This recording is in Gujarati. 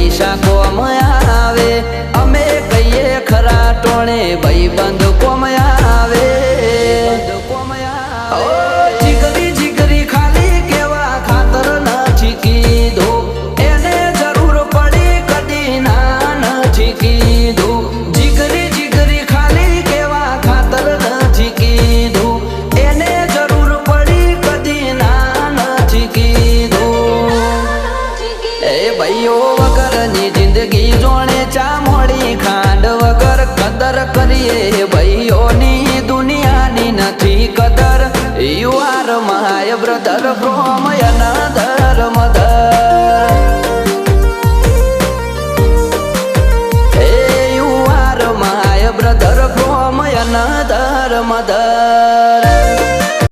પૈસા કોમ આવે, અમે કહીએ ખરા ટોણે ભાઈ બંધ કોમ આવે। જીગરી જીગરી ખાલી કેવા ખાતર નથી કીધું, એને જરૂર પડી કદી ના નથી કીધું। જીગરી જીગરી ખાલી કેવા ખાતર નથી કીધું, એને જરૂર પડી કદી ના નથી કીધું। એ ભાઈઓ વગરની જિંદગી જોણે ચા મોડી ખાંડ વગર કદર કરીએ ભાઈઓની દુનિયાની નથી કદર। You are my brother from